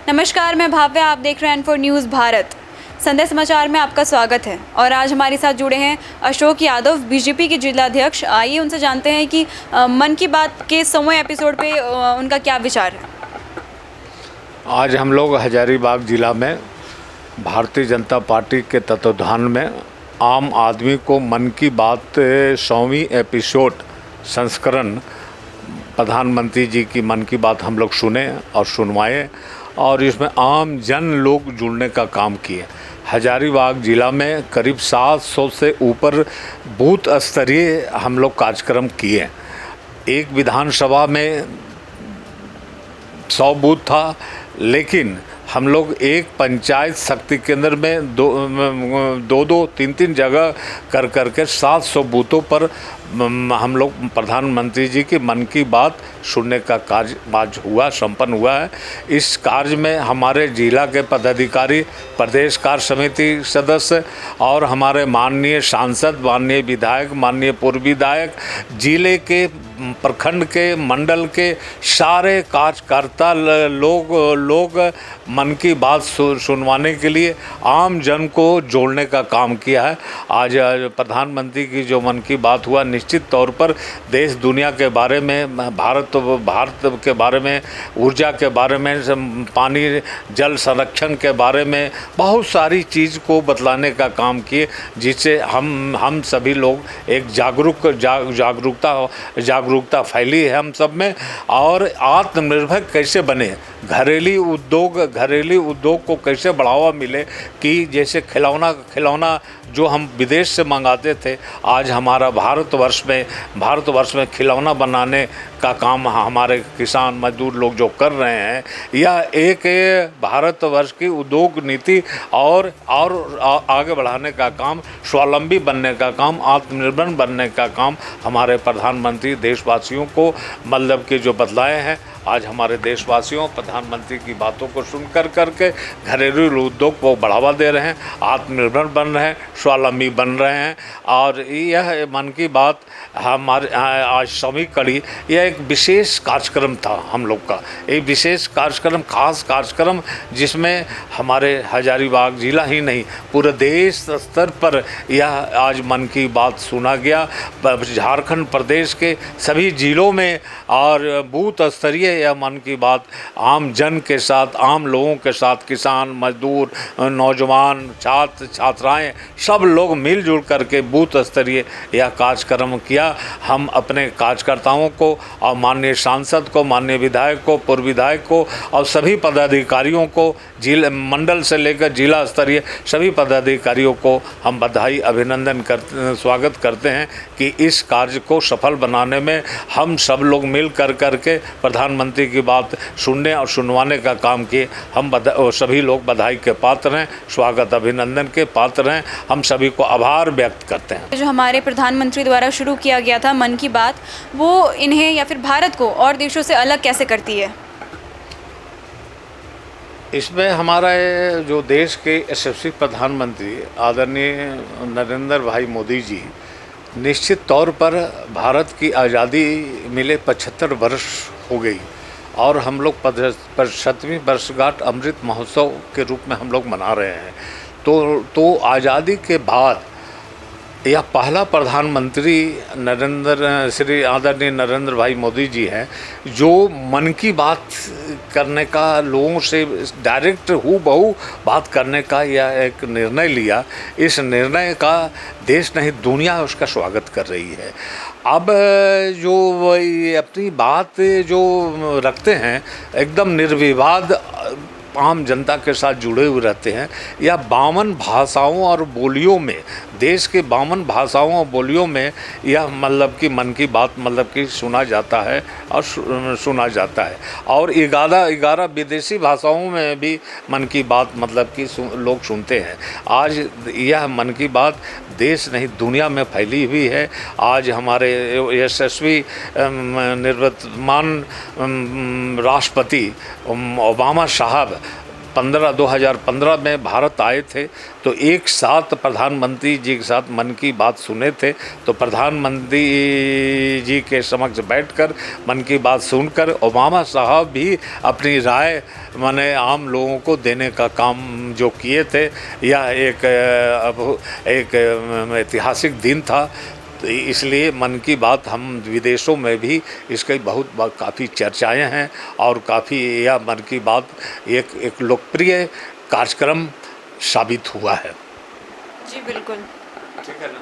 नमस्कार, मैं भाव्या। आप देख रहे हैं N4 न्यूज़ भारत। संदेश समाचार में आपका स्वागत है और आज हमारे साथ जुड़े हैं अशोक यादव, बीजेपी के जिलाध्यक्ष। आइए उनसे जानते हैं कि मन की बात के 100वें एपिसोड पे उनका क्या विचार है। आज हम लोग हजारीबाग जिला में भारतीय जनता पार्टी के तत्वाधान में आम आदमी को मन की बात 100वीं एपिसोड संस्करण प्रधानमंत्री जी की मन की बात हम लोग सुने और सुनवाए और इसमें आम जन लोग जुड़ने का काम किए। हजारीबाग जिला में करीब 700 से ऊपर बूथ स्तरीय हम लोग कार्यक्रम किए। एक विधानसभा में 100 बूथ था, लेकिन हम लोग एक पंचायत शक्ति केंद्र में दो तीन जगह कर करके 700 बूथों पर हम लोग प्रधानमंत्री जी की मन की बात सुनने का कार्य आज संपन्न हुआ है। इस कार्य में हमारे जिला के पदाधिकारी, प्रदेश कार्य समिति सदस्य और हमारे माननीय सांसद, माननीय विधायक, माननीय पूर्व विधायक, जिले के, प्रखंड के, मंडल के सारे कार्यकर्ता लोग मन की बात सुनवाने के लिए आम जन को जोड़ने का काम किया है। आज प्रधानमंत्री की जो मन की बात हुआ, निश्चित तौर पर देश दुनिया के बारे में, भारत के बारे में, ऊर्जा के बारे में, पानी जल संरक्षण के बारे में बहुत सारी चीज़ को बतलाने का काम किए, जिससे हम सभी लोग एक जागरूकता फैली है हम सब में। और आत्मनिर्भर कैसे बने, घरेलू उद्योग को कैसे बढ़ावा मिले कि जैसे खिलौना जो हम विदेश से मंगाते थे, आज हमारा भारतवर्ष में खिलौना बनाने का काम हमारे किसान मजदूर लोग जो कर रहे हैं, यह एक भारतवर्ष की उद्योग नीति और आगे बढ़ाने का काम, स्वावलंबी बनने का काम, आत्मनिर्भर बनने का काम हमारे प्रधानमंत्री देशवासियों को मतलब कि जो बतलाए हैं। आज हमारे देशवासियों प्रधानमंत्री की बातों को सुन करके घरेलू उद्योग को बढ़ावा दे रहे हैं, आत्मनिर्भर बन रहे हैं, स्वावलंबी बन रहे हैं। और यह मन की बात हमारे आज 100वीं कड़ी, यह एक विशेष कार्यक्रम था हम लोग का, एक विशेष कार्यक्रम, खास कार्यक्रम, जिसमें हमारे हजारीबाग जिला ही नहीं पूरे देश स्तर पर यह आज मन की बात सुना गया। झारखंड प्रदेश के सभी जिलों में और बूथ स्तरीय यह मन की बात आम जन के साथ, आम लोगों के साथ, किसान मजदूर, नौजवान, छात्र छात्राएं सब लोग मिलजुल करके बूथ स्तरीय यह कार्यक्रम किया। हम अपने कार्यकर्ताओं को और माननीय सांसद को, माननीय विधायक को, पूर्व विधायक को और सभी पदाधिकारियों को, जिला मंडल से लेकर जिला स्तरीय सभी पदाधिकारियों को हम बधाई, अभिनंदन स्वागत करते हैं कि इस कार्य को सफल बनाने में हम सब लोग मिल करके प्रधानमंत्री की बात सुनने और सुनवाने का काम किए। हम सभी लोग बधाई के पात्र हैं, स्वागत अभिनंदन के पात्र हैं। हम सभी को आभार व्यक्त करते हैं। जो हमारे प्रधानमंत्री द्वारा शुरू किया गया था मन की बात, वो इन्हें या फिर भारत को और देशों से अलग कैसे करती है? इसमें हमारा जो देश के यशस्वी प्रधानमंत्री आदरणीय नरेंद्र भाई मोदी जी, निश्चित तौर पर भारत की आज़ादी मिले 75 वर्ष हो गई और हम लोग 75वीं वर्षगांठ अमृत महोत्सव के रूप में हम लोग मना रहे हैं। तो आज़ादी के बाद यह पहला प्रधानमंत्री श्री आदरणीय नरेंद्र भाई मोदी जी हैं, जो मन की बात करने का, लोगों से डायरेक्ट हूबहू बात करने का यह एक निर्णय लिया। इस निर्णय का देश नहीं दुनिया उसका स्वागत कर रही है। अब जो अपनी बात जो रखते हैं, एकदम निर्विवाद आम जनता के साथ जुड़े हुए रहते हैं। या 52 भाषाओं और बोलियों में, देश के 52 भाषाओं और बोलियों में यह मतलब कि मन की बात मतलब कि सुना जाता है और सुना जाता है। और 11 विदेशी भाषाओं में भी मन की बात मतलब कि लोग सुनते हैं। आज यह मन की बात देश नहीं दुनिया में फैली हुई है। आज हमारे यशस्वी निवर्तमान राष्ट्रपति ओबामा साहब 2015 में भारत आए थे तो एक साथ प्रधानमंत्री जी के साथ मन की बात सुने थे। तो प्रधानमंत्री जी के समक्ष बैठकर मन की बात सुनकर ओबामा साहब भी अपनी राय माने आम लोगों को देने का काम जो किए थे, यह एक ऐतिहासिक दिन था। तो इसलिए मन की बात हम विदेशों में भी इसकी काफ़ी चर्चाएं हैं और काफ़ी यह मन की बात एक लोकप्रिय कार्यक्रम साबित हुआ है। जी बिल्कुल। ठीक है ना।